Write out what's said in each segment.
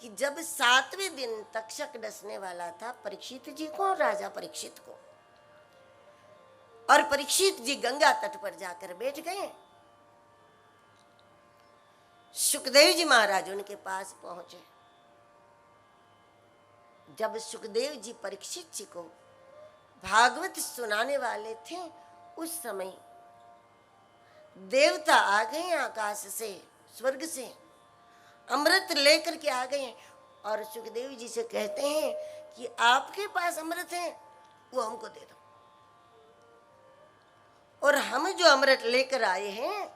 कि जब 7वें दिन तक्षक डसने वाला था परीक्षित जी को, राजा परीक्षित को, और परीक्षित जी गंगा तट पर जाकर बैठ गए। सुखदेव जी महाराज उनके पास पहुंचे। जब सुखदेव जी परीक्षित जी को भागवत सुनाने वाले थे, उस समय देवता आ गए आकाश से, स्वर्ग से अमृत लेकर के आ गए और सुखदेव जी से कहते हैं कि आपके पास अमृत है, वो हमको दे दो, और हम जो अमृत लेकर आए हैं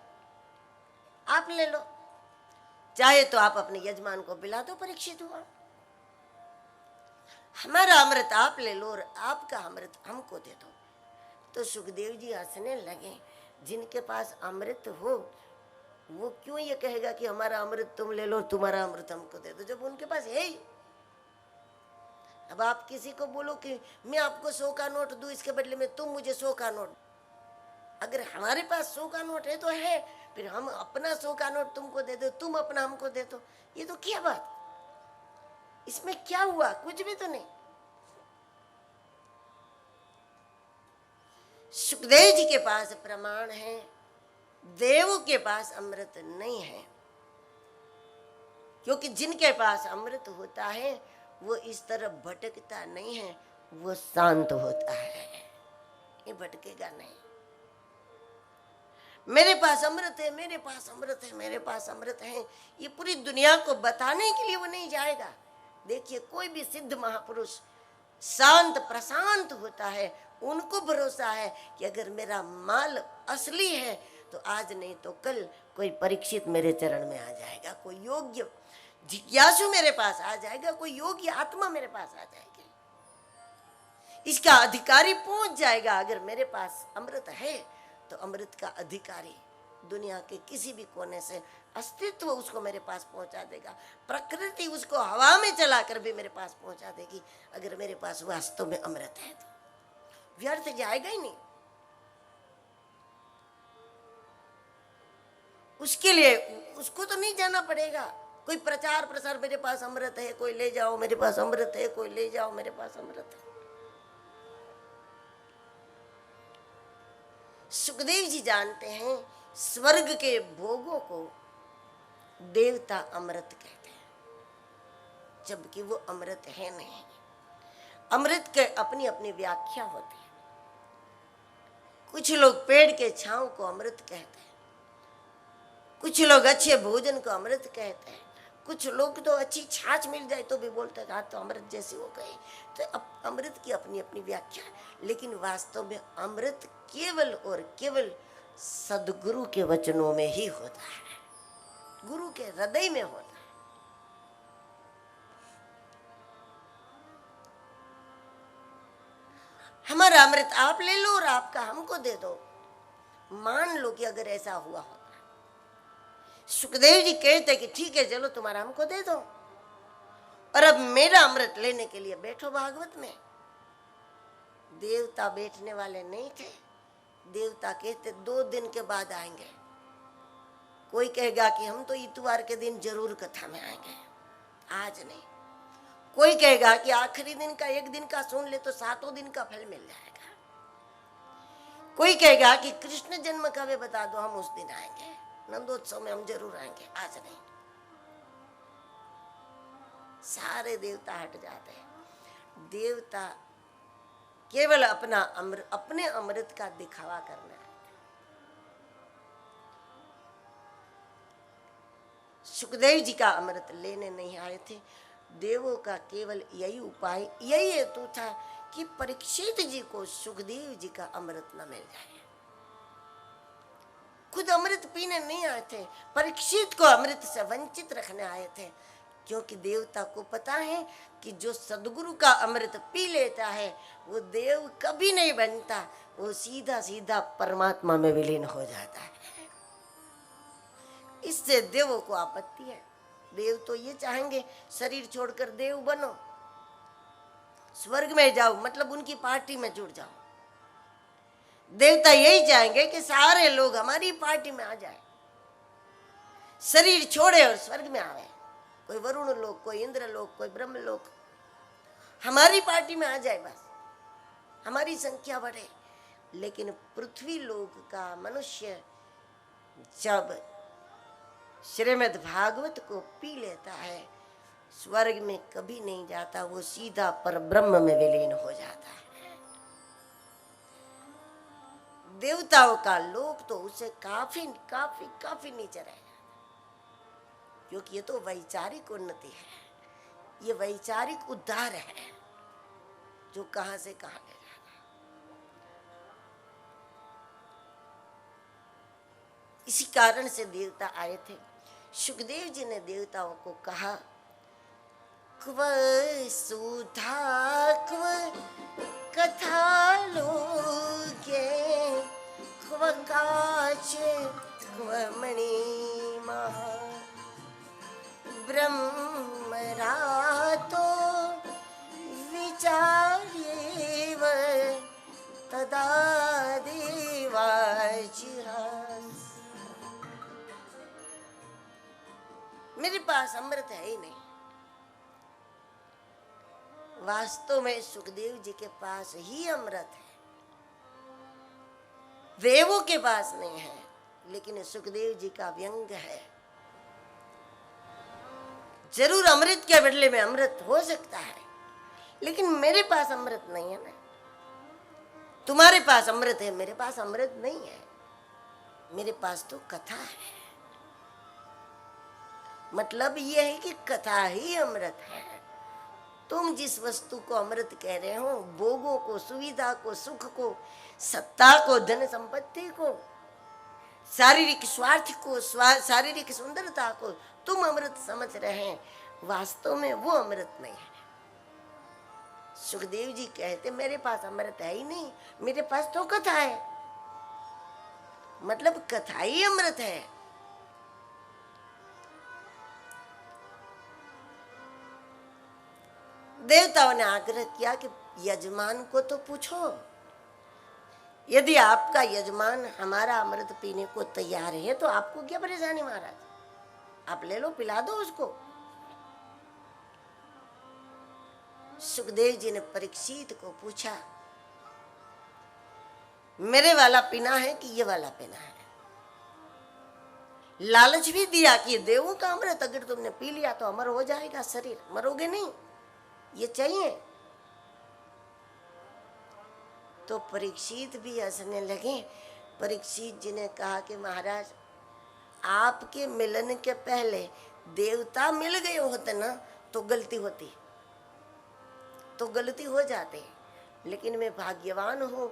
आप ले लो, चाहे तो आप अपने यजमान को पिला दो। परीक्षित हुआ, हमारा अमृत आप ले लो और आपका अमृत हमको दे दो। तो सुखदेव जी हंसने लगे, जिनके पास अमृत हो वो क्यों ये कहेगा कि हमारा अमृत तुम ले लो, तुम्हारा अमृत हमको दे दो, जब उनके पास है ही। अब आप किसी को बोलो कि मैं आपको 100 का नोट दूं, इसके बदले में तुम मुझे 100 का नोट, अगर हमारे पास 100 का नोट है तो है, फिर हम अपना 100 का नोट तुमको दे दो, तुम अपना हमको दे दो, ये तो क्या बात, इसमें क्या हुआ, कुछ भी तो नहीं। सुखदेव जी के पास प्रमाण है, देवों के पास अमृत नहीं है, क्योंकि जिनके पास अमृत होता है वो इस तरह भटकता नहीं है, वो शांत होता है, ये भटकेगा नहीं। मेरे पास अमृत है, मेरे पास अमृत है, मेरे पास अमृत है, ये पूरी दुनिया को बताने के लिए वो नहीं जाएगा। देखिए कोई भी सिद्ध महापुरुष शांत प्रशांत होता है, उनको भरोसा है कि अगर मेरा माल असली है तो आज नहीं तो कल कोई परीक्षित मेरे चरण में आ जाएगा, कोई योग्य जिज्ञासु मेरे पास आ जाएगा, कोई योग्य आत्मा मेरे पास आ जाएगी, इसका अधिकारी पहुंच जाएगा। अगर मेरे पास अमृत है तो अमृत का अधिकारी दुनिया के किसी भी कोने से अस्तित्व उसको मेरे पास पहुंचा देगा, प्रकृति उसको हवा में चलाकर भी मेरे पास पहुंचा देगी। अगर मेरे पास वास्तव में अमृत है तो व्यर्थ जाएगा ही नहीं। उसके लिए उसको तो नहीं जाना पड़ेगा, कोई प्रचार प्रसार, मेरे पास अमृत है कोई ले जाओ, मेरे पास अमृत है कोई ले जाओ, मेरे पास अमृत है। सुखदेव जी जानते हैं स्वर्ग के भोगों को देवता अमृत कहते हैं, जबकि वो अमृत है नहीं। अमृत के अपनी अपनी व्याख्या होती है। कुछ लोग पेड़ के छांव को अमृत कहते हैं, कुछ लोग अच्छे भोजन को अमृत कहते हैं, कुछ लोग तो अच्छी छाछ मिल जाए तो भी बोलते हैं तो अमृत जैसे हो गए। तो अब अमृत की अपनी अपनी व्याख्या है, लेकिन वास्तव में अमृत केवल और केवल सदगुरु के वचनों में ही होता है, गुरु के हृदय में होता है। हमारा अमृत आप ले लो और आपका हमको दे दो। मान लो कि अगर ऐसा हुआ होता, सुखदेव जी कहते कि ठीक है चलो तुम्हारा हमको दे दो, और अब मेरा अमृत लेने के लिए बैठो भागवत में। देवता बैठने वाले नहीं थे, देवता कहते 2 दिन के बाद आएंगे। कोई कहेगा कि हम तो इतवार के दिन जरूर कथा में आएंगे, आज नहीं। कोई कहेगा कि आखिरी दिन का 1 दिन का सुन ले तो 7 दिन का फल मिल जाएगा। कोई कहेगा कि कृष्ण जन्म का वे बता दो, हम उस दिन आएंगे, नंदोत्सव में हम जरूर आएंगे, आज नहीं। सारे देवता हट जाते हैं। देवता केवल अपने अमृत का दिखावा करना है। सुखदेव जी का अमृत लेने नहीं आए थे। देवों का केवल यही उपाय, यही हेतु था कि परीक्षित जी को सुखदेव जी का अमृत न मिल जाए। खुद अमृत पीने नहीं आए थे, परीक्षित को अमृत से वंचित रखने आए थे, क्योंकि देवता को पता है कि जो सदगुरु का अमृत पी लेता है वो देव कभी नहीं बनता, वो सीधा सीधा परमात्मा में विलीन हो जाता है। इससे देवों को आपत्ति है। देव तो ये चाहेंगे शरीर छोड़कर देव बनो, स्वर्ग में जाओ, मतलब उनकी पार्टी में जुड़ जाओ। देवता यही चाहेंगे कि सारे लोग हमारी पार्टी में आ जाए, शरीर छोड़े और स्वर्ग में आवे। कोई वरुण लोक, कोई इंद्र लोक, कोई ब्रह्म लोक, हमारी पार्टी में आ जाए बस, हमारी संख्या बढ़े। लेकिन पृथ्वी लोक का मनुष्य जब श्रीमद् भागवत को पी लेता है, स्वर्ग में कभी नहीं जाता, वो सीधा पर ब्रह्म में विलीन हो जाता है। देवताओं का लोक तो उसे काफी काफी काफी नीचे रह जाता, क्योंकि ये तो वैचारिक उन्नति है, ये वैचारिक उद्धार है जो कहां से कहां ले जाता है। इसी कारण से देवता आए थे। सुखदेव जी ने देवताओं को कहा, क्व सुधा क्व कथा लोके, क्व काच क्व मणिमा, ब्रह्मरातो विचार्येव तदा देवाजिहास। मेरे पास अमृत है ही नहीं। वास्तव में सुखदेव जी के पास ही अमृत है, देवों के पास नहीं है। लेकिन सुखदेव जी का व्यंग है, जरूर अमृत के बदले में अमृत हो सकता है, लेकिन मेरे पास अमृत नहीं है ना। तुम्हारे पास अमृत है, मेरे पास अमृत नहीं है। मेरे पास तो कथा है। मतलब यह है कि कथा ही अमृत है। तुम जिस वस्तु को अमृत कह रहे हो, भोगों को, सुविधा को, सुख को, सत्ता को, धन संपत्ति को, शारीरिक स्वार्थ को, शारीरिक सुंदरता को तुम अमृत समझ रहे हैं, वास्तव में वो अमृत नहीं है। सुखदेव जी कहते मेरे पास अमृत है ही नहीं, मेरे पास तो कथा है। मतलब कथा ही अमृत है। देवताओं ने आग्रह किया कि यजमान को तो पूछो, यदि आपका यजमान हमारा अमृत पीने को तैयार है तो आपको क्या परेशानी महाराज, आप ले लो, पिला दो उसको। सुखदेव जी ने परीक्षित को पूछा, मेरे वाला पीना है कि ये वाला पीना है? लालच भी दिया कि देवों का अमृत अगर तुमने पी लिया तो अमर हो जाएगा शरीर, मरोगे नहीं, ये चाहिए। तो परीक्षित भी हंसने लगे। परीक्षित जी ने कहा कि महाराज, आपके मिलन के पहले देवता मिल गए होते ना तो गलती होती, तो गलती हो जाते, लेकिन मैं भाग्यवान हूं,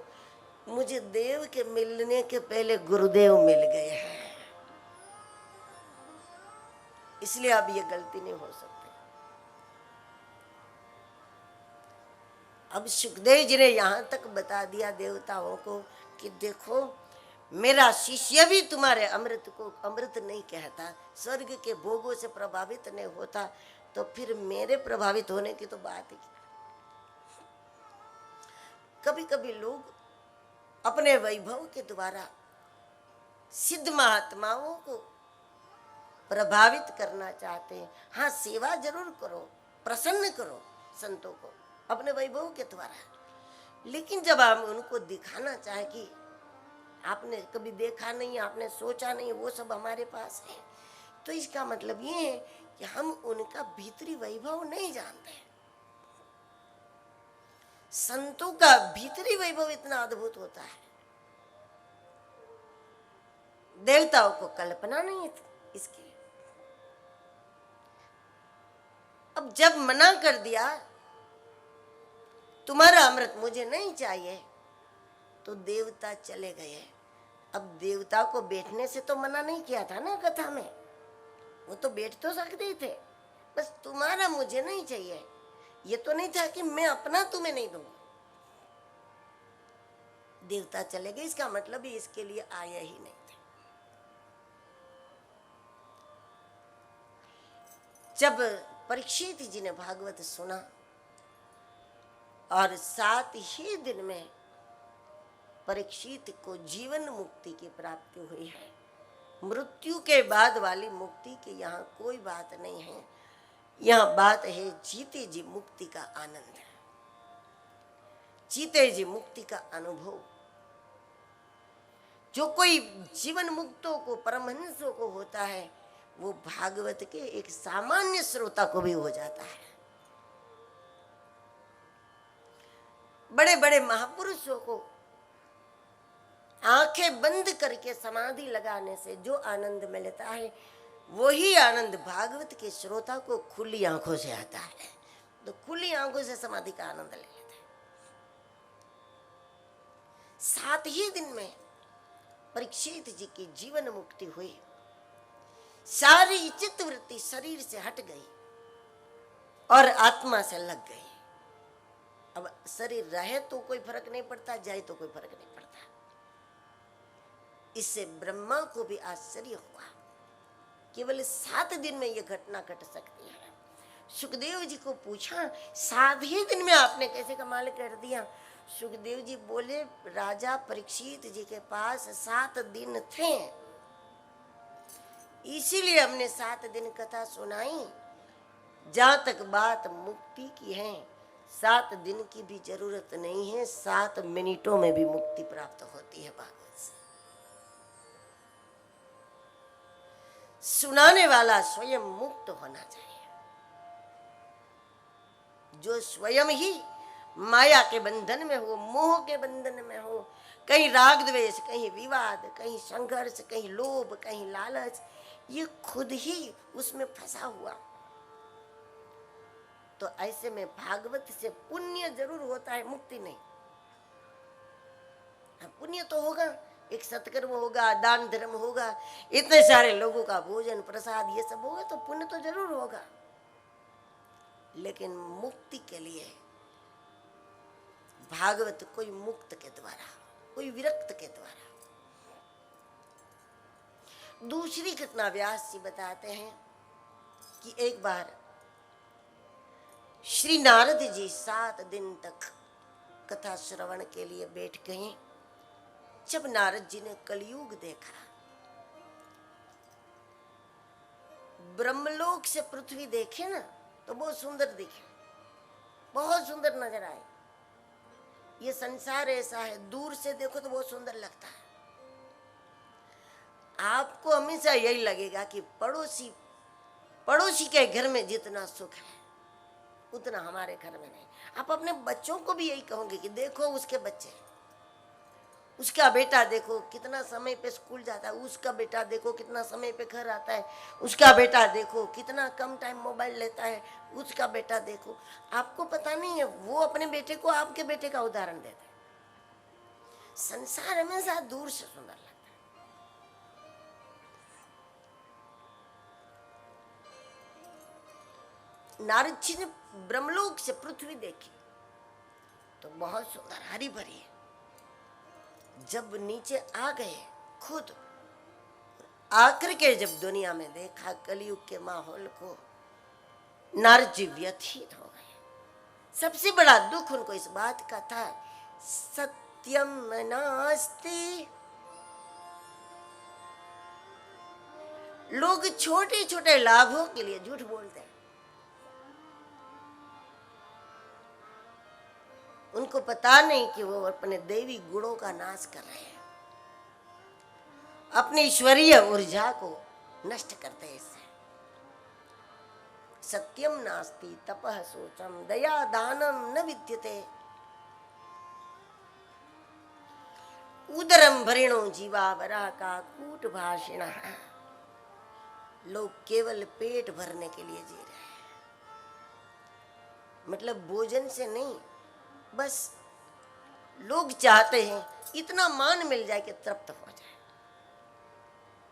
मुझे देव के मिलने के पहले गुरुदेव मिल गए हैं, इसलिए अब ये गलती नहीं हो सकती। अब सुखदेव जी ने यहां तक बता दिया देवताओं को कि देखो, मेरा शिष्य भी तुम्हारे अमृत को अमृत नहीं कहता, स्वर्ग के भोगों से प्रभावित नहीं होता, तो फिर मेरे प्रभावित होने की तो बात ही क्या। कभी कभी लोग अपने वैभव के द्वारा सिद्ध महात्माओं को प्रभावित करना चाहते हैं। हाँ, सेवा जरूर करो, प्रसन्न करो संतों को अपने वैभव के द्वारा, लेकिन जब हम उनको दिखाना चाहे कि आपने कभी देखा नहीं, आपने सोचा नहीं, वो सब हमारे पास है, तो इसका मतलब ये है कि हम उनका भीतरी वैभव नहीं जानते। संतों का भीतरी वैभव इतना अद्भुत होता है, देवताओं को कल्पना नहीं इसकी। अब जब मना कर दिया तुम्हारा अमृत मुझे नहीं चाहिए, तो देवता चले गए। अब देवता को बैठने से तो मना नहीं किया था ना कथा में, वो तो बैठ तो सकते थे, बस तुम्हारा मुझे नहीं चाहिए, ये तो नहीं था कि मैं अपना तुम्हें नहीं दूंगा। देवता चले गए, इसका मतलब ही इसके लिए आया ही नहीं थे। जब परीक्षित जी ने भागवत सुना और 7 ही दिन में परीक्षित को जीवन मुक्ति की प्राप्ति हुई है। मृत्यु के बाद वाली मुक्ति की यहाँ कोई बात नहीं है। यह बात है जीते जी मुक्ति का आनंद, जीते जी मुक्ति का अनुभव। जो कोई जीवन मुक्तों को, परमहंसों को होता है, वो भागवत के एक सामान्य श्रोता को भी हो जाता है। बड़े बड़े महापुरुषों को आंखें बंद करके समाधि लगाने से जो आनंद मिलता है, वही आनंद भागवत के श्रोता को खुली आंखों से आता है। तो खुली आंखों से समाधि का आनंद ले लेते हैं। 7 ही दिन में परीक्षित जी की जीवन मुक्ति हुई। सारी चित्तवृत्ति शरीर से हट गई और आत्मा से लग गई। अब शरीर रहे तो कोई फर्क नहीं पड़ता, जाए तो कोई फर्क नहीं पड़ता। इससे ब्रह्मा को भी आश्चर्य हुआ। केवल 7 दिन में यह घटना घट सकती है। सुखदेव जी को पूछा, 7 ही दिन में आपने कैसे कमाल कर दिया? सुखदेव जी बोले, राजा परीक्षित जी के पास 7 दिन थे, इसीलिए हमने 7 दिन कथा सुनाई। जहां तक बात मुक्ति की है, 7 दिन की भी जरूरत नहीं है, 7 मिनटों में भी मुक्ति प्राप्त होती है भागवत से। सुनाने वाला स्वयं मुक्त होना चाहिए। जो स्वयं ही माया के बंधन में हो, मोह के बंधन में हो, कहीं राग द्वेष, कहीं विवाद, कहीं संघर्ष, कहीं लोभ, कहीं लालच, ये खुद ही उसमें फंसा हुआ, तो ऐसे में भागवत से पुण्य जरूर होता है, मुक्ति नहीं। पुण्य तो होगा, एक सत्कर्म होगा, दान धर्म होगा, इतने सारे लोगों का भोजन प्रसाद ये सब होगा, तो पुण्य तो जरूर होगा। लेकिन मुक्ति के लिए भागवत कोई मुक्त के द्वारा, कोई विरक्त के द्वारा। दूसरी घटना व्यास जी बताते हैं कि एक बार श्री नारद जी 7 दिन तक कथा श्रवण के लिए बैठ गए। जब नारद जी ने कलयुग देखा, ब्रह्मलोक से पृथ्वी देखे ना, तो बहुत सुंदर दिखे, बहुत सुंदर नजर आए। ये संसार ऐसा है, दूर से देखो तो बहुत सुंदर लगता है। आपको हमेशा यही लगेगा कि पड़ोसी के घर में जितना सुख है उतना हमारे घर में नहीं। आप अपने बच्चों को भी यही कहोगे कि देखो उसके बच्चे, उसका बेटा देखो कितना समय पे स्कूल जाता है, उसका बेटा देखो कितना समय पे घर आता है, उसका बेटा देखो कितना कम टाइम मोबाइल लेता है, उसका बेटा देखो। आपको पता नहीं है, वो अपने बेटे को आपके बेटे का उदाहरण देते हैं। संसार हमेशा दूर से सुंदर लगता है। नारद जी ने ब्रह्मलोक से पृथ्वी देखी तो बहुत सुंदर हरी भरी है। जब नीचे आ गए खुद, आकर के जब दुनिया में देखा कलयुग के माहौल को, नारद जी व्यथित हो गए। सबसे बड़ा दुख उनको इस बात का था, सत्यम नास्ति। लोग छोटे छोटे लाभों के लिए झूठ बोलते हैं। उनको पता नहीं कि वो अपने दैवी गुणों का नाश कर रहे हैं, अपनी ईश्वरीय ऊर्जा को नष्ट करते हैं। इससे सत्यम नास्ति तपः शोचम दया दानम न विद्यते उदरम भरिणो जीवा वरा का कूट भाषिण। लोग केवल पेट भरने के लिए जी रहे हैं, मतलब भोजन से नहीं, बस लोग चाहते हैं इतना मान मिल जाए कि तृप्त हो जाए,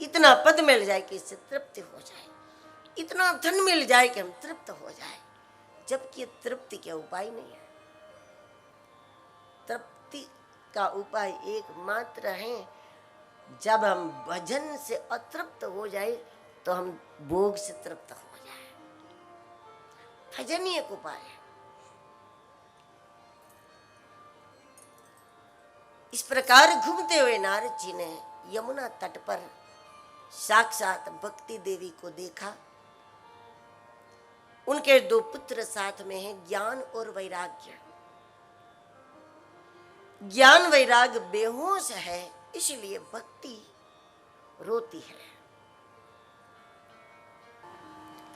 इतना पद मिल जाए कि इससे तृप्ति हो जाए, इतना धन मिल जाए कि हम तृप्त हो जाए, जबकि तृप्ति का उपाय नहीं है। तृप्ति का उपाय एकमात्र है, जब हम भजन से अतृप्त हो जाए तो हम भोग से तृप्त हो जाए। भजन ही एक उपाय है। इस प्रकार घूमते हुए नारद जी ने यमुना तट पर साक्षात भक्ति देवी को देखा। उनके 2 पुत्र साथ में हैं, ज्ञान और वैराग्य। ज्ञान वैराग बेहोश है, इसलिए भक्ति रोती है।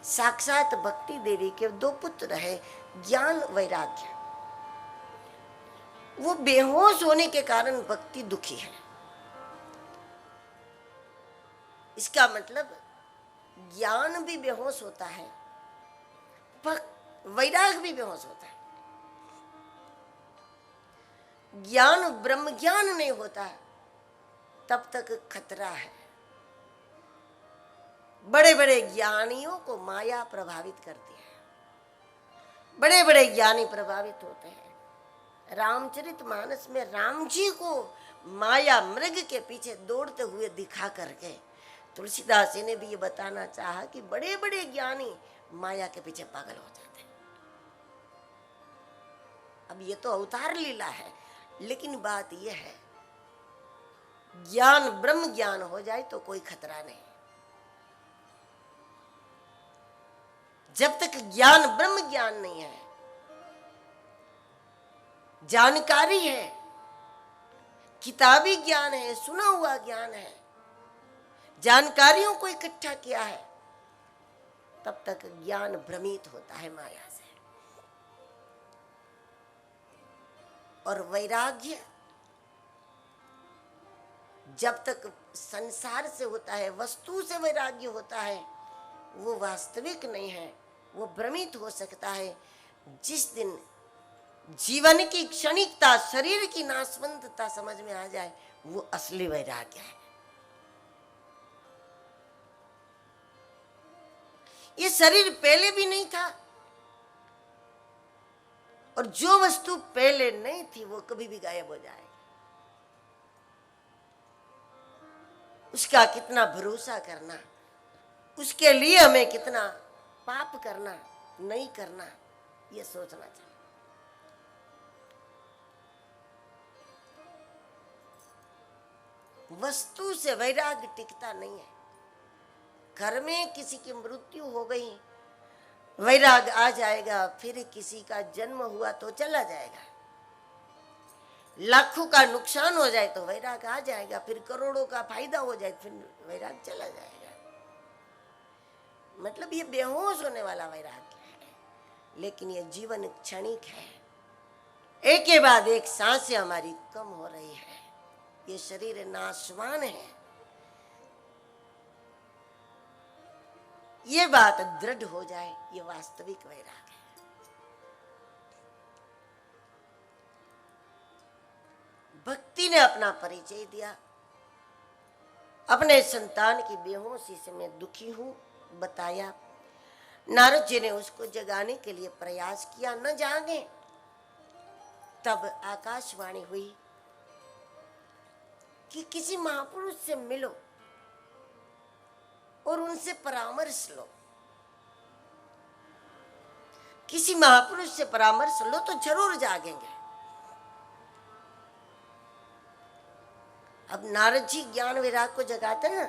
साक्षात भक्ति देवी के 2 पुत्र है, ज्ञान वैराग्य। वो बेहोश होने के कारण भक्ति दुखी है। इसका मतलब ज्ञान भी बेहोश होता है, वैराग भी बेहोश होता है। ज्ञान ब्रह्म ज्ञान नहीं होता तब तक खतरा है। बड़े बड़े ज्ञानियों को माया प्रभावित करती है, बड़े बड़े ज्ञानी प्रभावित होते हैं। रामचरितमानस में राम जी को माया मृग के पीछे दौड़ते हुए दिखा करके तुलसीदास जी ने भी ये बताना चाहा कि बड़े बड़े ज्ञानी माया के पीछे पागल हो जाते हैं। अब ये तो अवतार लीला है, लेकिन बात यह है ज्ञान ब्रह्म ज्ञान हो जाए तो कोई खतरा नहीं। जब तक ज्ञान ब्रह्म ज्ञान नहीं है, जानकारी है, किताबी ज्ञान है, सुना हुआ ज्ञान है, जानकारियों को इकट्ठा किया है, तब तक ज्ञान भ्रमित होता है माया से। और वैराग्य जब तक संसार से होता है, वस्तु से वैराग्य होता है, वो वास्तविक नहीं है, वो भ्रमित हो सकता है। जिस दिन जीवन की क्षणिकता, शरीर की नाशवंतता समझ में आ जाए, वो असली वैराग्य है। ये शरीर पहले भी नहीं था, और जो वस्तु पहले नहीं थी वो कभी भी गायब हो जाएगी। उसका कितना भरोसा करना, उसके लिए हमें कितना पाप करना, नहीं करना, ये सोचना चाहिए। वस्तु से वैराग्य टिकता नहीं है। घर में किसी की मृत्यु हो गई, वैराग आ जाएगा, फिर किसी का जन्म हुआ तो चला जाएगा। लाखों का नुकसान हो जाए तो वैराग आ जाएगा, फिर करोड़ों का फायदा हो जाए फिर वैराग चला जाएगा। मतलब ये बेहोश होने वाला वैराग्य है, लेकिन ये जीवन क्षणिक है। एक के बाद एक सांसें हमारी कम हो रही है, ये शरीर नाशवान है। ये बात दृढ़ हो जाए, ये वास्तविक वैराग है। भक्ति ने अपना परिचय दिया, अपने संतान की बेहोशी से मैं दुखी हूं बताया। नारद जी ने उसको जगाने के लिए प्रयास किया, न जागे। तब आकाशवाणी हुई कि किसी महापुरुष से मिलो और उनसे परामर्श लो। किसी महापुरुष से परामर्श लो तो जरूर जागेंगे। अब नारद जी ज्ञान विराग को जगाते ना,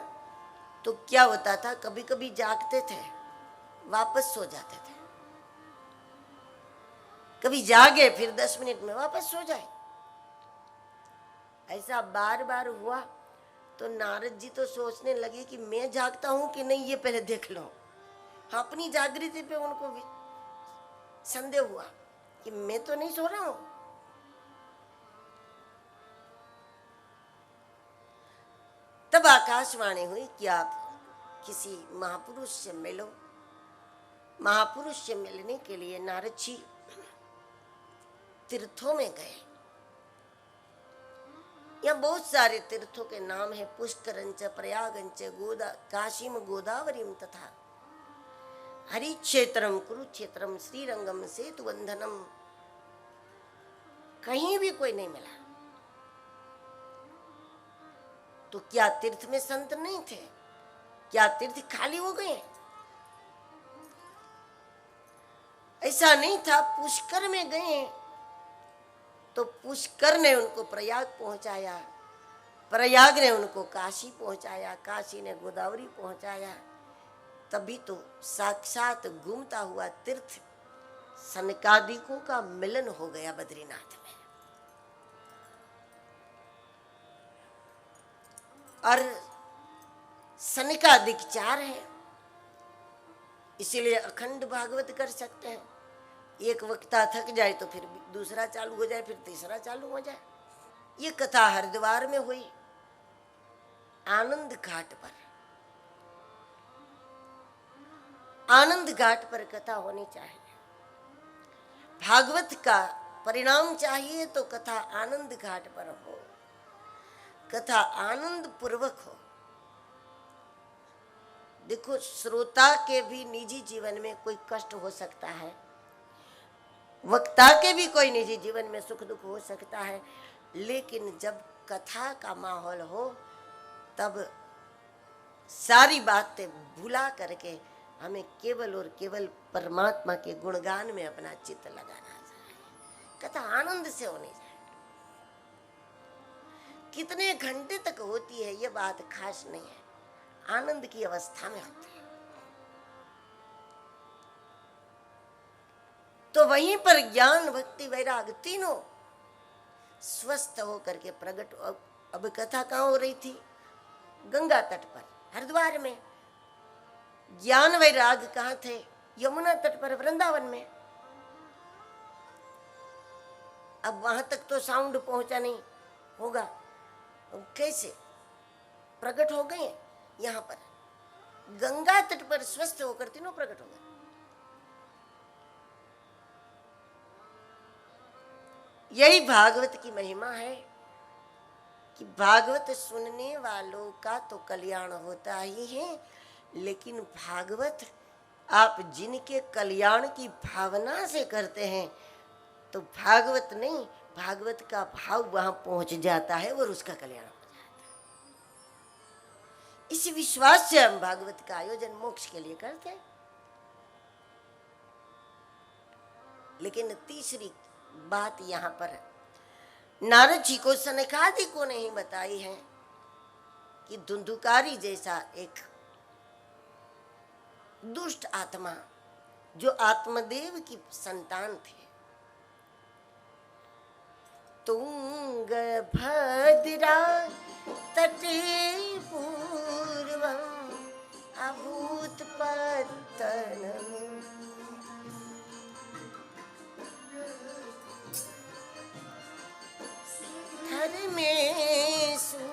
तो क्या होता था, कभी कभी जागते थे, वापस सो जाते थे। कभी जागे फिर 10 मिनट में वापस सो जाए। ऐसा बार बार हुआ तो नारद जी तो सोचने लगे कि मैं जागता हूं कि नहीं, ये पहले देख लो। अपनी जागृति पे उनको संदेह हुआ कि मैं तो नहीं सो रहा हूं। तब आकाशवाणी हुई कि आप किसी महापुरुष से मिलो। महापुरुष से मिलने के लिए नारद जी तीर्थों में गए। यहाँ बहुत सारे तीर्थों के नाम है, पुष्करंच, प्रयागंच, काशीम, गोदावरीम तथा हरिक्षेत्रम, कुरुक्षेत्रम, श्रीरंगम, सेतुबंधनम। कहीं भी कोई नहीं मिला। तो क्या तीर्थ में संत नहीं थे? क्या तीर्थ खाली हो गए? ऐसा नहीं था। पुष्कर में गए तो पुष्कर ने उनको प्रयाग पहुंचाया, प्रयाग ने उनको काशी पहुंचाया, काशी ने गोदावरी पहुंचाया। तभी तो साक्षात घूमता हुआ तीर्थ सनकादिकों का मिलन हो गया बद्रीनाथ में। और सनकादिक 4 है, इसीलिए अखंड भागवत कर सकते हैं। एक वक्ता थक जाए तो फिर दूसरा चालू हो जाए, फिर तीसरा चालू हो जाए। ये कथा हरिद्वार में हुई, आनंद घाट पर। आनंद घाट पर कथा होनी चाहिए। भागवत का परिणाम चाहिए तो कथा आनंद घाट पर हो, कथा आनंद पूर्वक हो। देखो, श्रोता के भी निजी जीवन में कोई कष्ट हो सकता है, वक्ता के भी कोई निजी जीवन में सुख दुख हो सकता है, लेकिन जब कथा का माहौल हो तब सारी बातें भुला करके हमें केवल और केवल परमात्मा के गुणगान में अपना चित्त लगाना चाहिए। कथा आनंद से होनी चाहिए। कितने घंटे तक होती है ये बात खास नहीं है, आनंद की अवस्था में होती है। तो वहीं पर ज्ञान भक्ति वैराग तीनों स्वस्थ होकर के प्रकट। अब कथा कहाँ हो रही थी? गंगा तट पर, हरिद्वार में। ज्ञान वैराग कहाँ थे? यमुना तट पर, वृंदावन में। अब वहां तक तो साउंड पहुंचा नहीं होगा, कैसे प्रकट हो गए? यहां पर गंगा तट पर स्वस्थ होकर तीनों प्रकट हो गए। यही भागवत की महिमा है कि भागवत सुनने वालों का तो कल्याण होता ही है, लेकिन भागवत आप जिनके कल्याण की भावना से करते हैं तो भागवत नहीं, भागवत का भाव वहां पहुंच जाता है और उसका कल्याण हो जाता है। इस विश्वास से हम भागवत का आयोजन मोक्ष के लिए करते हैं। लेकिन तीसरी बात यहां पर नारद जी को सनकादि को नहीं बताई है कि धुंधुकारी जैसा एक दुष्ट आत्मा जो आत्मदेव की संतान थे, तुंग भद्रा तटे पूर्वम अभूत पतनम, धर्मेषु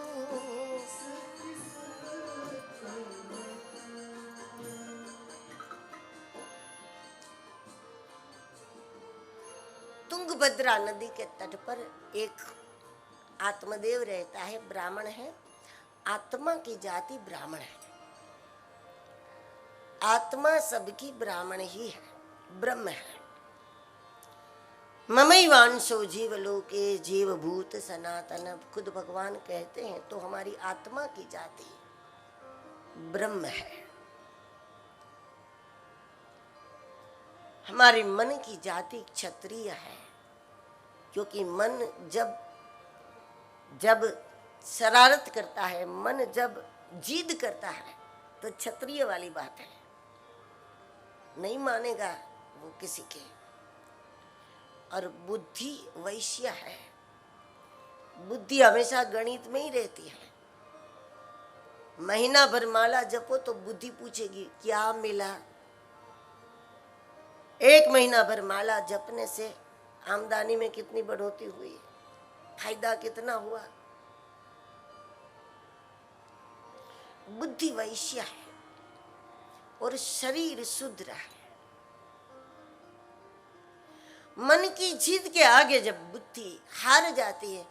तुंगभद्रा नदी के तट पर एक आत्मदेव रहता है, ब्राह्मण है। आत्मा की जाति ब्राह्मण है, आत्मा सबकी ब्राह्मण ही है, ब्रह्म है। ममैवांशो जीवलोके जीवभूत सनातन, खुद भगवान कहते हैं। तो हमारी आत्मा की जाति ब्रह्म है, हमारे मन की जाति क्षत्रिय है। क्योंकि मन जब शरारत करता है, मन जब जिद करता है तो क्षत्रिय वाली बात है, नहीं मानेगा वो किसी के। और बुद्धि वैश्य है, बुद्धि हमेशा गणित में ही रहती है। महीना भर माला जपो तो बुद्धि पूछेगी क्या मिला। 1 महीना भर माला जपने से आमदनी में कितनी बढ़ोतरी हुई, फायदा कितना हुआ। बुद्धि वैश्य है और शरीर शूद्र है। मन की जिद के आगे जब बुद्धि हार जाती है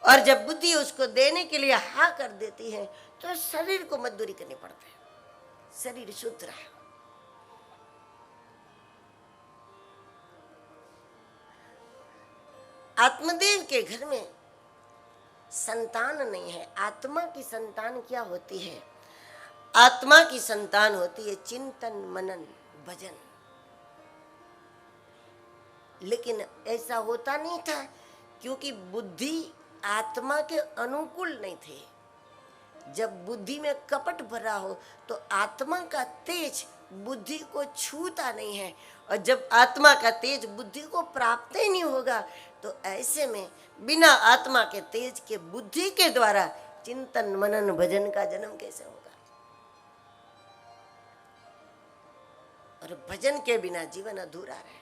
और जब बुद्धि उसको देने के लिए हाँ कर देती है तो शरीर को मजदूरी करनी पड़ती है। शरीर शूद्र है। आत्मदेव के घर में संतान नहीं है। आत्मा की संतान क्या होती है? आत्मा की संतान होती है चिंतन मनन भजन। लेकिन ऐसा होता नहीं था क्योंकि बुद्धि आत्मा के अनुकूल नहीं थे। जब बुद्धि में कपट भरा हो तो आत्मा का तेज बुद्धि को छूता नहीं है, और जब आत्मा का तेज बुद्धि को प्राप्त ही नहीं होगा तो ऐसे में बिना आत्मा के तेज के बुद्धि के द्वारा चिंतन मनन भजन का जन्म कैसे होगा? और भजन के बिना जीवन अधूरा रहेगा,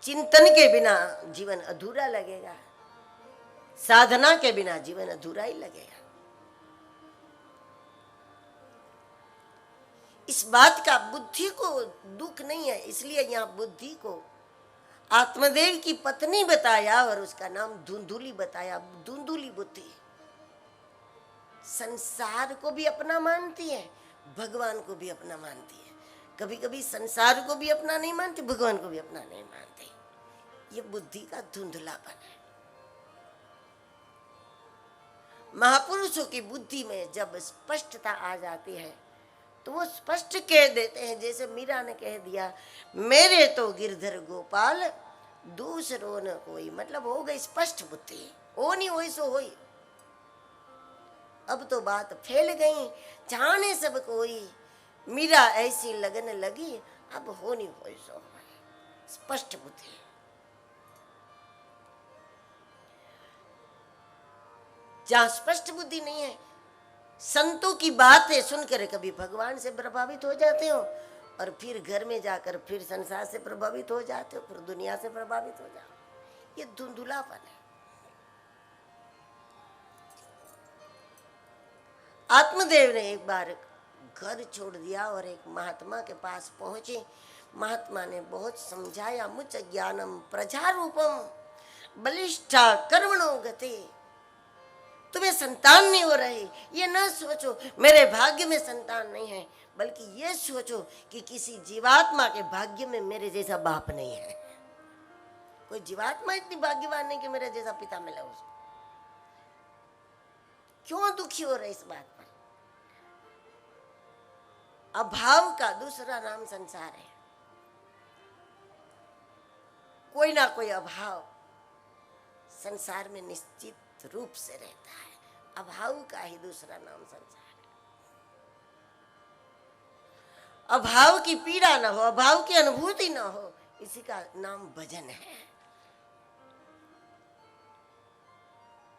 चिंतन के बिना जीवन अधूरा लगेगा, साधना के बिना जीवन अधूरा ही लगेगा। इस बात का बुद्धि को दुख नहीं है, इसलिए यहाँ बुद्धि को आत्मदेव की पत्नी बताया और उसका नाम धुंधुली बताया। धुंधुली बुद्धि संसार को भी अपना मानती है, भगवान को भी अपना मानती है। कभी कभी संसार को भी अपना नहीं मानती, भगवान को भी अपना नहीं मानती। ये बुद्धि का धुंधलापन है। महापुरुषों की बुद्धि में जब स्पष्टता आ जाती है तो वो स्पष्ट कह देते हैं, जैसे मीरा ने कह दिया, मेरे तो गिरधर गोपाल दूसरो न कोई। मतलब हो गई स्पष्ट बुद्धि, हो नहीं होई सो होई। अब तो बात फैल गई, जाने सब कोई, मीरा ऐसी लगन लगी, अब हो नहीं होई सो होई। स्पष्ट बुद्धि। जहां स्पष्ट बुद्धि नहीं है, संतों की बातें सुनकर कभी भगवान से प्रभावित हो जाते हो और फिर घर में जाकर फिर संसार से प्रभावित हो जाते हो, फिर दुनिया से प्रभावित हो जाओ। ये धुंधुलापन है। आत्मदेव ने एक बार घर छोड़ दिया और एक महात्मा के पास पहुंचे। महात्मा ने बहुत समझाया, मुच ज्ञानम प्रजारूपम बलिष्ठा कर्मणो गते। तुम्हें संतान नहीं हो रही, ये ना सोचो मेरे भाग्य में संतान नहीं है, बल्कि ये सोचो कि किसी जीवात्मा के भाग्य में मेरे जैसा बाप नहीं है। कोई जीवात्मा इतनी भाग्यवान नहीं कि मेरे जैसा पिता मिला उसको। क्यों दुखी हो रहे इस बात पर? अभाव का दूसरा नाम संसार है। कोई ना कोई अभाव संसार में निश्चित रूप से रहता है। अभाव का ही दूसरा नाम संसार है। अभाव की पीड़ा न हो, अभाव की अनुभूति न हो, इसी का नाम भजन है।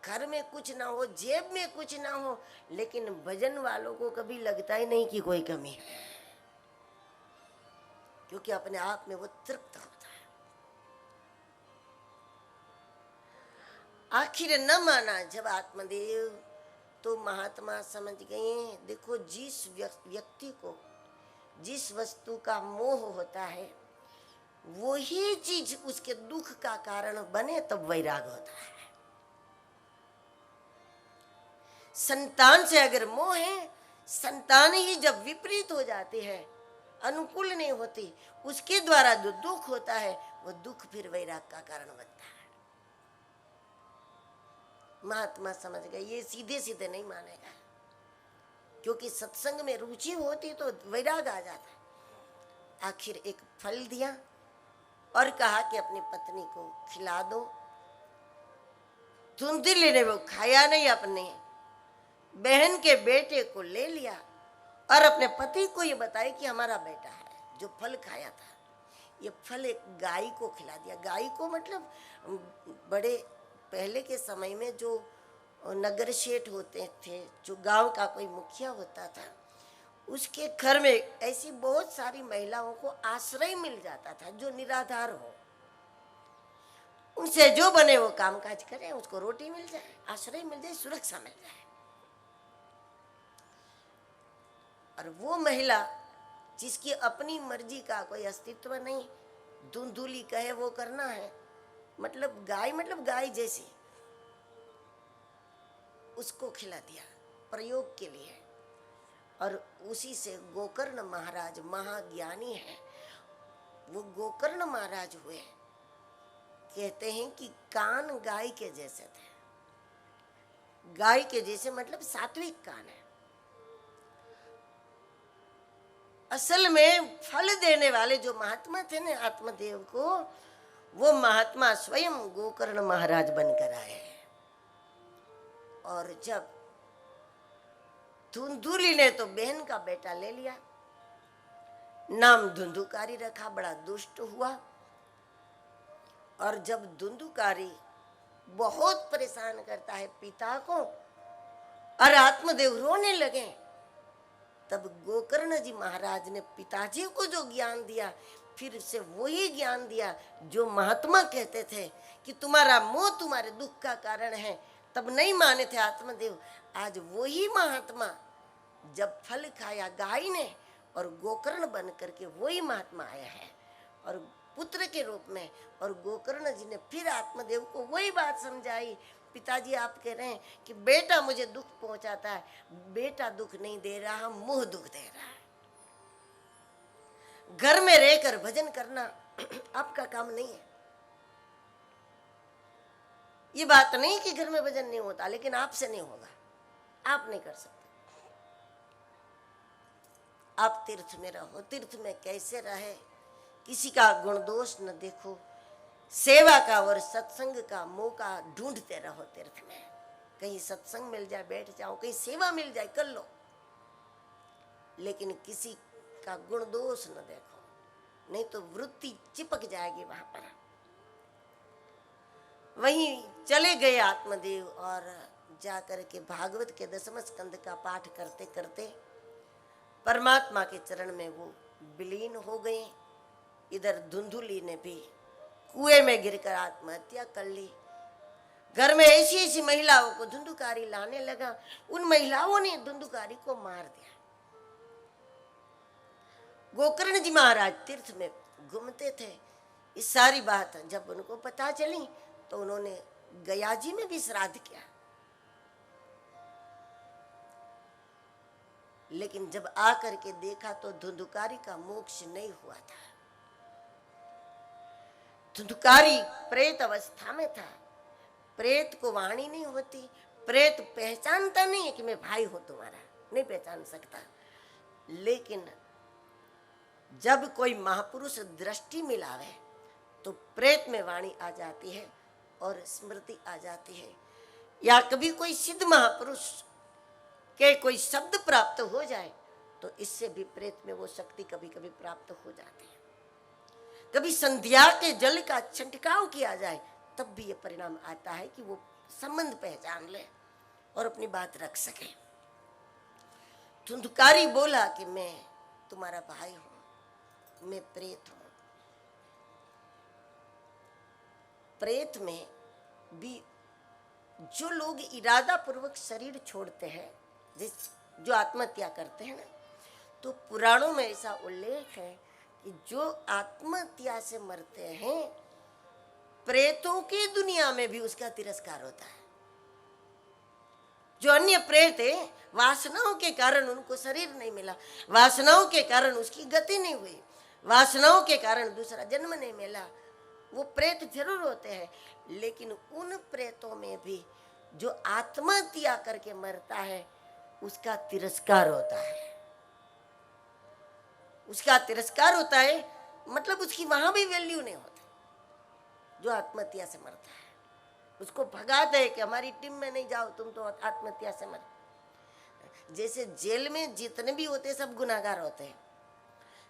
घर में कुछ ना हो, जेब में कुछ ना हो, लेकिन भजन वालों को कभी लगता ही नहीं कि कोई कमी है, क्योंकि अपने आप में वो तृप्त होता है। आखिर न माना जब आत्मदेव, तो महात्मा समझ गए। देखो, जिस व्यक्ति को जिस वस्तु का मोह होता है वही चीज उसके दुख का कारण बने तब वैराग होता है। संतान से अगर मोह है, संतान ही जब विपरीत हो जाती है, अनुकूल नहीं होती, उसके द्वारा जो दुख होता है वो दुख फिर वैराग का कारण बनता है। महात्मा समझ गए, ये सीधे सीधे नहीं मानेगा, क्योंकि सत्संग में रुचि होती तो वैराग आ जाता। आखिर एक फल दिया और कहा कि अपनी पत्नी को खिला दो। धुंधली ने वो खाया नहीं, अपने बहन के बेटे को ले लिया और अपने पति को ये बताया कि हमारा बेटा है जो फल खाया था। ये फल एक गाय को खिला दिया। गाय को मतलब बड़े पहले के समय में जो नगर शेठ होते थे, जो गांव का कोई मुखिया होता था, उसके घर में ऐसी बहुत सारी महिलाओं को आश्रय मिल जाता था जो निराधार हो। उनसे जो बने वो कामकाज करें, उसको रोटी मिल जाए, आश्रय मिल जाए, सुरक्षा मिल जाए। और वो महिला जिसकी अपनी मर्जी का कोई अस्तित्व नहीं, धुंधुली कहे वो करना है, मतलब गाय जैसी, उसको खिला दिया प्रयोग के लिए। और उसी से गोकर्ण महाराज महाज्ञानी है, वो गोकर्ण महाराज हुए। कहते हैं कि कान गाय के जैसे थे। गाय के जैसे मतलब सात्विक कान है। असल में फल देने वाले जो महात्मा थे ना आत्मदेव को, वो महात्मा स्वयं गोकर्ण महाराज बनकर आए। और जब धुंधुली ने तो बहन का बेटा ले लिया, नाम धुंधुकारी रखा, बड़ा दुष्ट हुआ। और जब धुंधुकारी बहुत परेशान करता है पिता को और आत्मदेव रोने लगे, तब गोकर्ण जी महाराज ने पिताजी को जो ज्ञान दिया, फिर से वही ज्ञान दिया जो महात्मा कहते थे कि तुम्हारा मोह तुम्हारे दुख का कारण है। तब नहीं माने थे आत्मदेव। आज वही महात्मा जब फल खाया गाय ने और गोकर्ण बन करके वही महात्मा आया है और पुत्र के रूप में, और गोकर्ण जी ने फिर आत्मदेव को वही बात समझाई। पिताजी आप कह रहे हैं कि बेटा मुझे दुख पहुंचाता है, बेटा दुख नहीं दे रहा, मोह दुख दे रहा है। घर में रहकर भजन करना आपका काम नहीं है। ये बात नहीं कि घर में भजन नहीं होता, लेकिन आपसे नहीं होगा, आप नहीं कर सकते। आप तीर्थ में रहो, तीर्थ में कैसे रहे, किसी का गुण दोष न देखो, सेवा का और सत्संग का मौका ढूंढते रहो। तीर्थ में कहीं सत्संग मिल जाए बैठ जाओ, कहीं सेवा मिल जाए कर लो, लेकिन किसी का गुण दोष न देखो, नहीं तो वृत्ति चिपक जाएगी वहां पर। वहीं चले गए आत्मदेव और जाकर के भागवत के 10वें स्कंद का पाठ करते करते परमात्मा के चरण में वो विलीन हो गए। इधर धुंधुली ने भी कुएं में गिरकर आत्महत्या कर ली। घर में ऐसी ऐसी महिलाओं को धुंधुकारी लाने लगा, उन महिलाओं ने धुंधुकारी को मार दिया। गोकर्ण जी महाराज तीर्थ में घूमते थे। इस सारी बात जब उनको पता चली तो उन्होंने गया जी में भी श्राद्ध किया, लेकिन जब आकर के देखा तो धुंधुकारी का मोक्ष नहीं हुआ था। धुंधुकारी प्रेत अवस्था में था। प्रेत को वाणी नहीं होती, प्रेत पहचानता नहीं है कि मैं भाई हूं तुम्हारा, नहीं पहचान सकता। लेकिन जब कोई महापुरुष दृष्टि मिलावे तो प्रेत में वाणी आ जाती है और स्मृति आ जाती है, या कभी कोई सिद्ध महापुरुष के कोई शब्द प्राप्त हो जाए तो इससे भी प्रेत में वो शक्ति कभी कभी प्राप्त हो जाती है। कभी संध्या के जल का छंटकाव किया जाए तब भी ये परिणाम आता है कि वो संबंध पहचान ले और अपनी बात रख सके। धुंधुकारी बोला कि मैं तुम्हारा भाई हूं, मैं प्रेत हूं। प्रेत में भी जो लोग इरादा पूर्वक शरीर छोड़ते हैं, जो आत्महत्या करते हैं ना, तो पुराणों में ऐसा उल्लेख है कि जो आत्महत्या से मरते हैं प्रेतों की दुनिया में भी उसका तिरस्कार होता है। जो अन्य प्रेत है, वासनाओं के कारण उनको शरीर नहीं मिला, वासनाओं के कारण उसकी गति नहीं हुई, वासनाओं के कारण दूसरा जन्म नहीं मिला, वो प्रेत जरूर होते हैं। लेकिन उन प्रेतों में भी जो आत्महत्या करके मरता है उसका तिरस्कार होता है। उसका तिरस्कार होता है मतलब उसकी वहां भी वैल्यू नहीं होती। जो आत्महत्या से मरता है उसको भगाते हैं कि हमारी टीम में नहीं जाओ, तुम तो आत्महत्या से मर। जैसे जेल में जितने भी होते सब गुनाहगार होते हैं,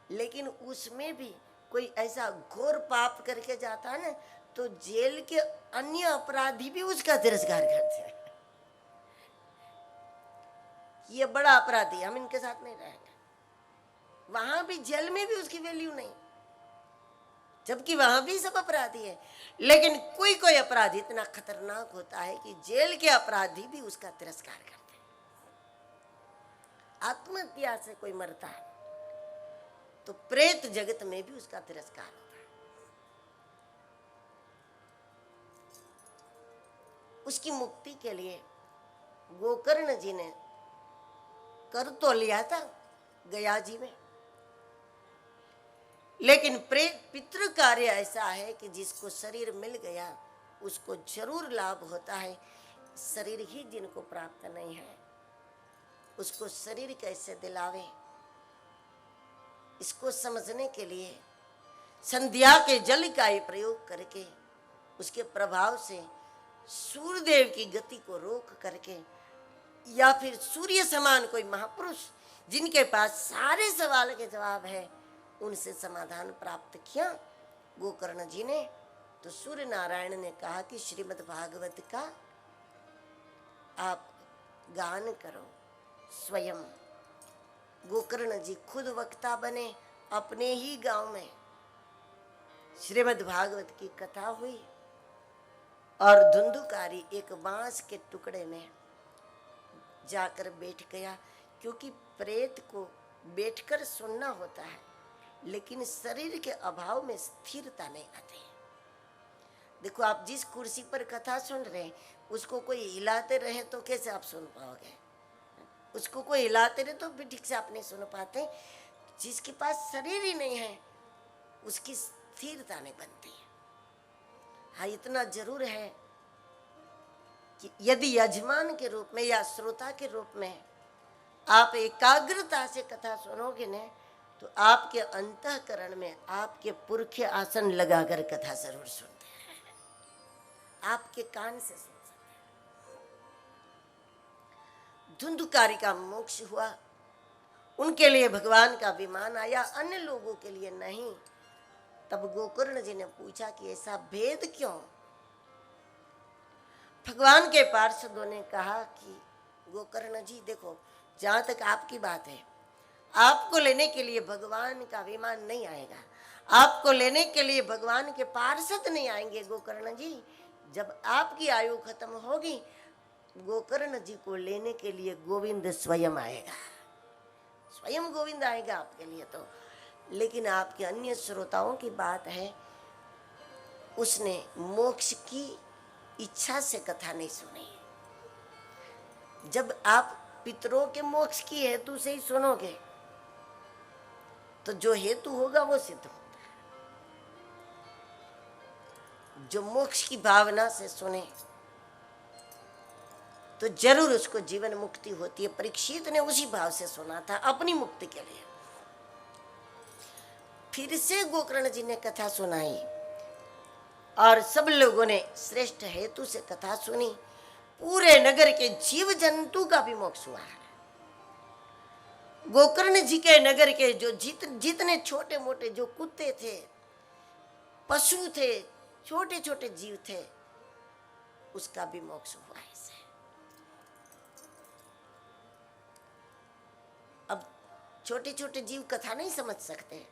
लेकिन उसमें भी कोई ऐसा घोर पाप करके जाता है ना, तो जेल के अन्य अपराधी भी उसका तिरस्कार करते हैं। ये बड़ा अपराधी, हम इनके साथ नहीं रहेंगे। वहां भी जेल में भी उसकी वैल्यू नहीं, जबकि वहां भी सब अपराधी है। लेकिन कोई कोई अपराधी इतना खतरनाक होता है कि जेल के अपराधी भी उसका तिरस्कार करते हैं। आत्महत्या से कोई मरता है तो प्रेत जगत में भी उसका तिरस्कार होता है। उसकी मुक्ति के लिए गोकर्ण जी ने कर तो लिया था गया जी में, लेकिन पितृ कार्य ऐसा है कि जिसको शरीर मिल गया उसको जरूर लाभ होता है। शरीर ही जिनको प्राप्त नहीं है उसको शरीर कैसे दिलावे, इसको समझने के लिए संध्या के जल का ही प्रयोग करके उसके प्रभाव से सूर्यदेव की गति को रोक करके, या फिर सूर्य समान कोई महापुरुष जिनके पास सारे सवाल के जवाब है, उनसे समाधान प्राप्त किया गोकर्ण जी ने। तो सूर्य नारायण ने कहा कि श्रीमद् भागवत का आप गान करो स्वयं। गोकर्ण जी खुद वक्ता बने, अपने ही गांव में श्रीमद् भागवत की कथा हुई और धुंधुकारी एक बांस के टुकड़े में जाकर बैठ गया, क्योंकि प्रेत को बैठकर सुनना होता है, लेकिन शरीर के अभाव में स्थिरता नहीं आती। देखो, आप जिस कुर्सी पर कथा सुन रहे हैं उसको कोई हिलाते रहे तो कैसे आप सुन पाओगे? उसको कोई हिलाते रहे तो भी ठीक से आप नहीं सुन पाते। जिसके पास शरीर ही नहीं है उसकी स्थिरता नहीं बनती। हाँ, इतना जरूर है कि यदि यजमान के रूप में या श्रोता के रूप में आप एकाग्रता से कथा सुनोगे न, तो आपके अंतःकरण में आपके पुरखे आसन लगाकर कथा जरूर सुनते हैं, आपके कान से सुन सकते हैं। धुंधुकारी का मोक्ष हुआ, उनके लिए भगवान का विमान आया, अन्य लोगों के लिए नहीं। तब गोकर्ण जी ने पूछा कि ऐसा भेद क्यों? भगवान के पार्षदों ने कहा कि गोकर्ण जी देखो, जहां तक आपकी बात है, आपको लेने के लिए भगवान का विमान नहीं आएगा, आपको लेने के लिए भगवान के पार्षद नहीं आएंगे गोकर्ण जी। जब आपकी आयु खत्म होगी, गोकर्ण जी को लेने के लिए गोविंद स्वयं आएगा, स्वयं गोविंद आएगा आपके लिए। तो लेकिन आपके अन्य श्रोताओं की बात है, उसने मोक्ष की इच्छा से कथा नहीं सुनी। जब आप पितरों के मोक्ष की हेतु से ही सुनोगे तो जो हेतु होगा वो सिद्ध होता है। जो मोक्ष की भावना से सुने तो जरूर उसको जीवन मुक्ति होती है। परीक्षित ने उसी भाव से सुना था, अपनी मुक्ति के लिए। फिर से गोकर्ण जी ने कथा सुनाई और सब लोगों ने श्रेष्ठ हेतु से कथा सुनी। पूरे नगर के जीव जंतु का भी मोक्ष हुआ है। गोकर्ण जी के नगर के जो जितने छोटे मोटे जो कुत्ते थे, पशु थे, छोटे छोटे जीव थे, उसका भी मोक्ष हुआ है। अब छोटे छोटे जीव कथा नहीं समझ सकते,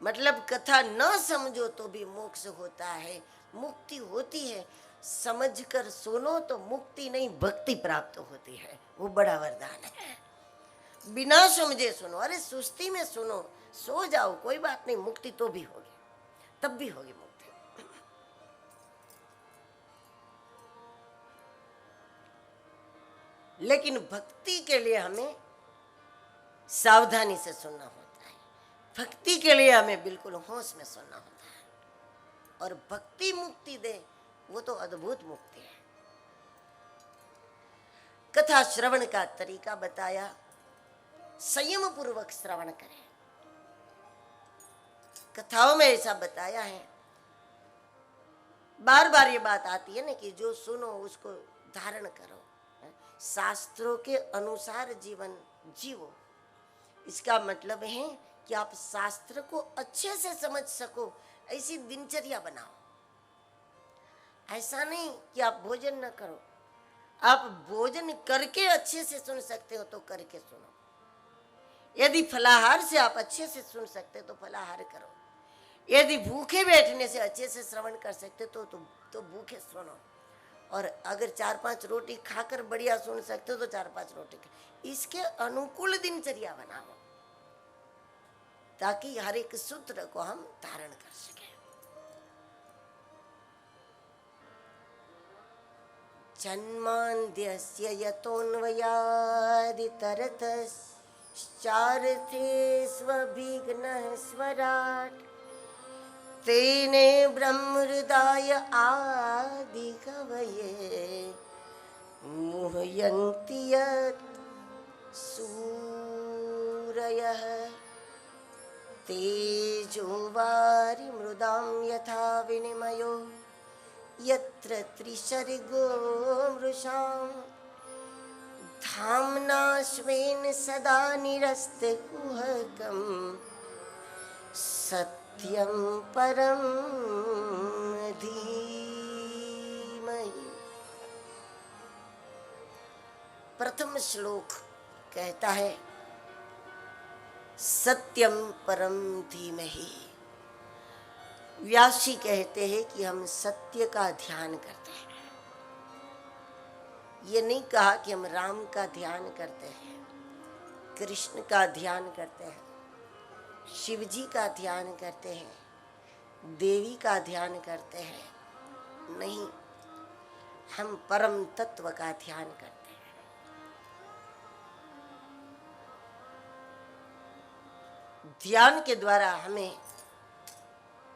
मतलब कथा न समझो तो भी मोक्ष होता है, मुक्ति होती है। समझकर सुनो तो मुक्ति नहीं, भक्ति प्राप्त होती है, वो बड़ा वरदान है। बिना समझे सुनो, अरे सुस्ती में सुनो, सो जाओ, कोई बात नहीं, मुक्ति तो भी होगी, तब भी होगी मुक्ति। लेकिन भक्ति के लिए हमें सावधानी से सुनना होता है, भक्ति के लिए हमें बिल्कुल होश में सुनना होता है। और भक्ति मुक्ति दे, वो तो अद्भुत मुक्ति है। कथा श्रवण का तरीका बताया, संयम पूर्वक श्रवण करें। कथाओं में ऐसा बताया है, बार बार ये बात आती है ना कि जो सुनो उसको धारण करो, शास्त्रों के अनुसार जीवन जीवो। इसका मतलब है कि आप शास्त्र को अच्छे से समझ सको, ऐसी दिनचर्या बनाओ। ऐसा नहीं कि आप भोजन न करो, आप भोजन करके अच्छे से सुन सकते हो तो करके सुनो। यदि फलाहार से आप अच्छे से सुन सकते तो फलाहार करो। यदि भूखे बैठने से अच्छे से श्रवण कर सकते तो भूखे सुनो। और अगर 4-5 रोटी खाकर बढ़िया सुन सकते हो तो 4-5 रोटी खा। इसके अनुकूल दिनचर्या बनाओ ताकि हर एक सूत्र को हम धारण कर सकें। जन्माद्यस्य यतोऽन्वयादितरतश्चार्थेष्वभिघ्नः स्वराट् तेने ब्रह्महृदाय आदिकवये मुह्यन्ति यत् सूरयः तेजो वारिमृदां यथा विनिमयो यत्र त्रिसर्गो मृषाम् धाम्ना स्वेन सदा निरस्तकुहकम् सत्यं परं धीमहि। प्रथम श्लोक कहता है सत्यम परम धीमहि। व्यास जी कहते हैं कि हम सत्य का ध्यान करते हैं। ये नहीं कहा कि हम राम का ध्यान करते हैं, कृष्ण का ध्यान करते हैं, शिव जी का ध्यान करते हैं, देवी का ध्यान करते हैं। नहीं, हम परम तत्व का ध्यान करते हैं। ध्यान के द्वारा हमें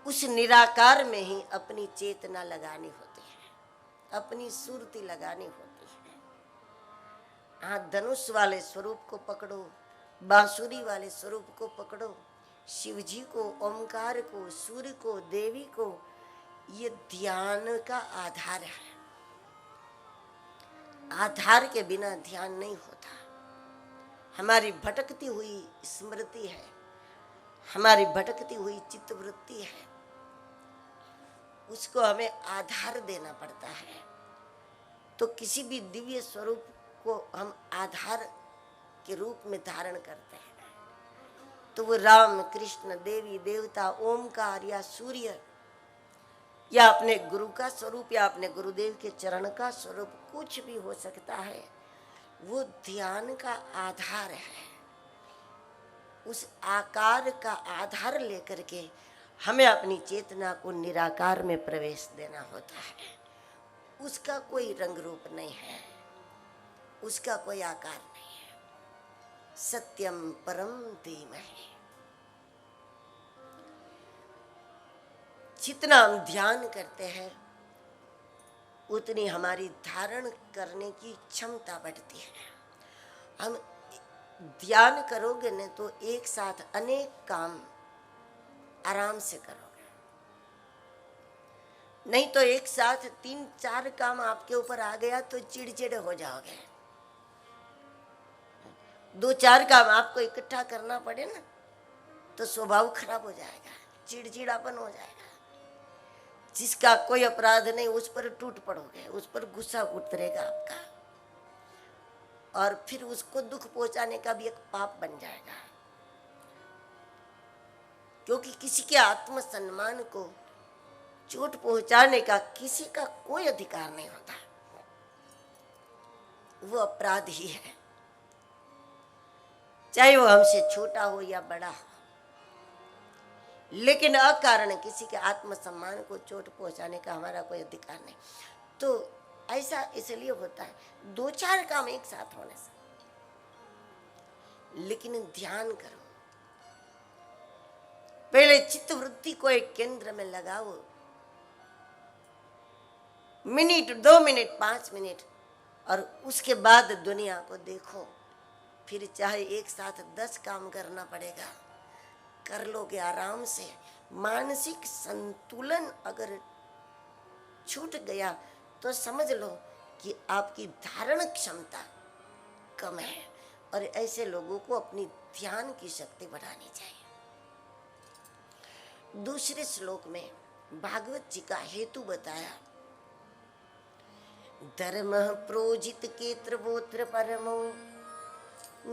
उस निराकार में ही अपनी चेतना लगानी होती है, अपनी सुरती लगानी होती है। हाँ, धनुष वाले स्वरूप को पकड़ो, बांसुरी वाले स्वरूप को पकड़ो, शिव जी को, ओमकार को, सूर्य को, देवी को, ये ध्यान का आधार है। आधार के बिना ध्यान नहीं होता। हमारी भटकती हुई स्मृति है, हमारी भटकती हुई चित्तवृत्ति है, उसको हमें आधार देना पड़ता है। तो किसी भी दिव्य स्वरूप को हम आधार के रूप में धारण करते हैं, तो वो राम, कृष्ण, देवी, देवता, ओमकार या सूर्य या अपने गुरु का स्वरूप या अपने गुरुदेव के चरण का स्वरूप कुछ भी हो सकता है। वो ध्यान का आधार है। उस आकार का आधार लेकर के हमें अपनी चेतना को निराकार में प्रवेश देना होता है। उसका कोई रंग रूप नहीं है, उसका कोई आकार नहीं है। सत्यम परम धीमहि। जितना हम ध्यान करते हैं उतनी हमारी धारण करने की क्षमता बढ़ती है। हम ध्यान करोगे न तो एक साथ अनेक काम आराम से करोगे, नहीं तो एक साथ 3-4 काम आपके ऊपर आ गया तो चिड़चिड़े हो जाओगे। 2-4 काम आपको इकट्ठा करना पड़े ना तो स्वभाव खराब हो जाएगा, चिड़चिड़ापन हो जाएगा। जिसका कोई अपराध नहीं उस पर टूट पड़ोगे, उस पर गुस्सा उतरेगा आपका, और फिर उसको दुख पहुंचाने का भी एक पाप बन जाएगा। क्योंकि किसी के आत्मसम्मान को चोट पहुंचाने का किसी का कोई अधिकार नहीं होता, वो अपराध ही है, चाहे वो हमसे छोटा हो या बड़ा हो। लेकिन अकारण किसी के आत्मसम्मान को चोट पहुंचाने का हमारा कोई अधिकार नहीं। तो ऐसा इसलिए होता है 2-4 काम एक साथ होने से। लेकिन ध्यान करो, पहले चित्त वृत्ति को एक केंद्र में लगाओ, मिनट, 2 मिनट, 5 मिनट, और उसके बाद दुनिया को देखो। फिर चाहे एक साथ 10 काम करना पड़ेगा, कर लोगे आराम से। मानसिक संतुलन अगर छूट गया तो समझ लो कि आपकी धारण क्षमता कम है, और ऐसे लोगों को अपनी ध्यान की शक्ति बढ़ानी चाहिए। दूसरे श्लोक में भागवत जी का हेतु बताया। धर्म प्रोजित केत्रवोत्र परमो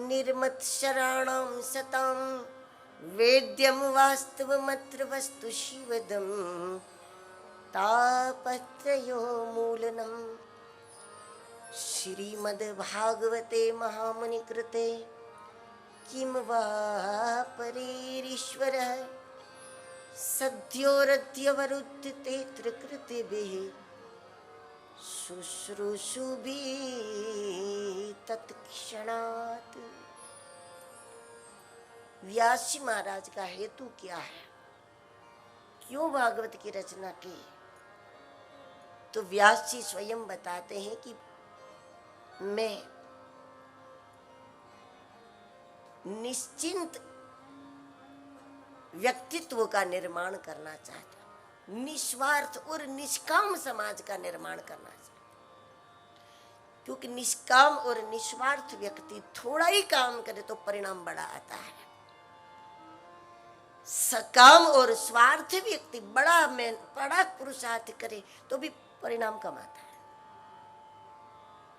निर्मत शराणाम सताम वेद्यम वास्तवमत्र वस्तु शिवदम तापत्रयो मूलनम। श्रीमद्भागवते महामुनि कृते किम वा परेरीश्वरः सद्योरद्यवरुद्धतेऽत्र कृतिभिः शुश्रूषुभिः तत्क्षणात्। व्यास जी महाराज का हेतु क्या है, क्यों भागवत की रचना की? तो व्यास जी स्वयं बताते हैं कि मैं निश्चिंत व्यक्तित्व का निर्माण करना चाहता हूं। निस्वार्थ और निष्काम समाज का निर्माण करना चाहिए, क्योंकि निष्काम और निस्वार्थ व्यक्ति थोड़ा ही काम करे तो परिणाम बड़ा आता है। सकाम और स्वार्थी व्यक्ति बड़ा पुरुषार्थ करे तो भी परिणाम कम आता है।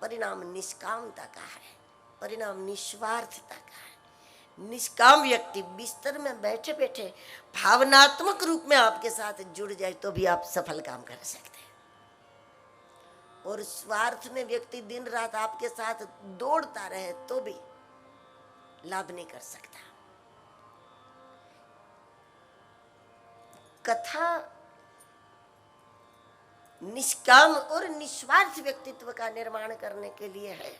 परिणाम निष्कामता का है, परिणाम निस्वार्थता का है। निष्काम व्यक्ति बिस्तर में बैठे बैठे भावनात्मक रूप में आपके साथ जुड़ जाए तो भी आप सफल काम कर सकते हैं। और स्वार्थ में व्यक्ति दिन रात आपके साथ दौड़ता रहे तो भी लाभ नहीं कर सकता। कथा निष्काम और निस्वार्थ व्यक्तित्व का निर्माण करने के लिए है,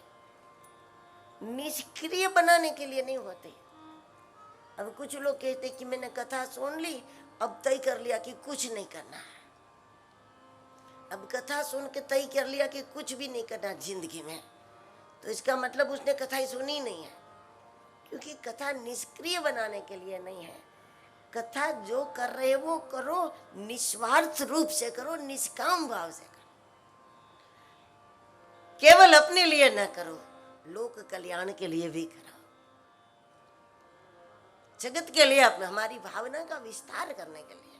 निष्क्रिय बनाने के लिए नहीं होते। अब कुछ लोग कहते कि मैंने कथा सुन ली, अब तय कर लिया कि कुछ नहीं करना है। अब कथा सुन के तय कर लिया कि कुछ भी नहीं करना जिंदगी में, तो इसका मतलब उसने कथा ही सुनी नहीं है, क्योंकि कथा निष्क्रिय बनाने के लिए नहीं है। कथा जो कर रहे वो करो, निस्वार्थ रूप से करो, निष्काम भाव से करो। केवल अपने लिए न करो, लोक कल्याण के लिए भी करो, जगत के लिए, अपने हमारी भावना का विस्तार करने के लिए।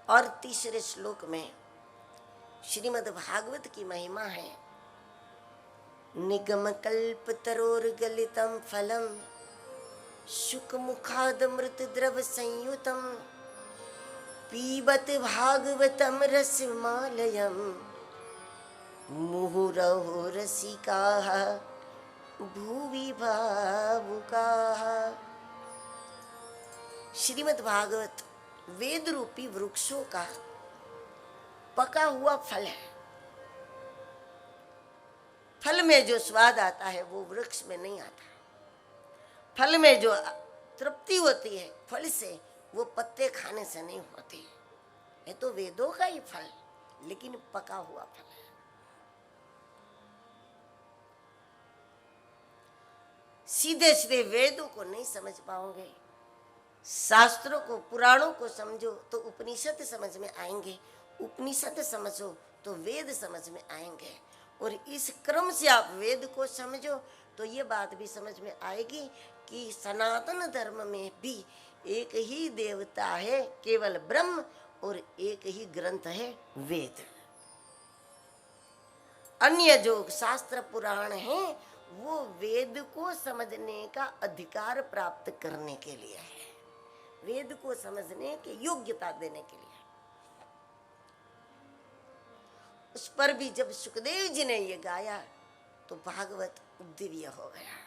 और तीसरे श्लोक में श्रीमद् भागवत की महिमा है। निगम कल्प तरोर गलितम फलम शुक मुखाद मृत द्रव संयुतम पीबत भागवतम रसमालयम मुहुरहो रसिकाः भुवि भावुकाः। श्रीमद् भागवत वेद रूपी वृक्षों का पका हुआ फल है। फल में जो स्वाद आता है वो वृक्ष में नहीं आता। फल में जो तृप्ति होती है फल से, वो पत्ते खाने से नहीं होती। ये तो वेदों का ही फल, लेकिन पका हुआ फल है। सीधे सीधे वेदों को नहीं समझ पाओगे, शास्त्रों को, पुराणों को समझो तो उपनिषद समझ में आएंगे, उपनिषद समझो तो वेद समझ में आएंगे। और इस क्रम से आप वेद को समझो तो ये बात भी समझ में आएगी कि सनातन धर्म में भी एक ही देवता है, केवल ब्रह्म, और एक ही ग्रंथ है वेद। अन्य जो शास्त्र पुराण हैं वो वेद को समझने का अधिकार प्राप्त करने के लिए है, वेद को समझने की योग्यता देने के लिए। उस पर भी जब सुखदेव जी ने ये गाया तो भागवत दिव्य हो गया।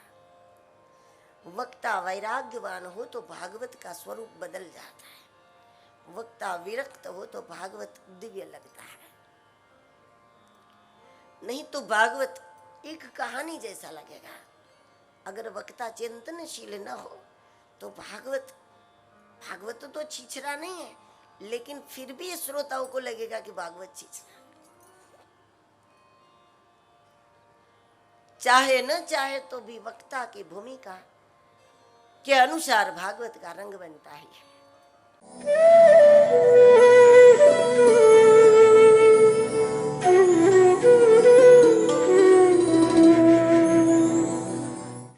वक्ता वैराग्यवान हो तो भागवत का स्वरूप बदल जाता है, वक्ता विरक्त हो तो भागवत दिव्य लगता है। नहीं तो भागवत एक कहानी जैसा लगेगा। अगर वक्ता चिंतनशील न हो तो भागवत तो छिछरा नहीं है, लेकिन फिर भी श्रोताओं को लगेगा कि भागवत छिछरा। चाहे न चाहे तो भी वक्ता की भूमिका के अनुसार भागवत का रंग बनता ही है।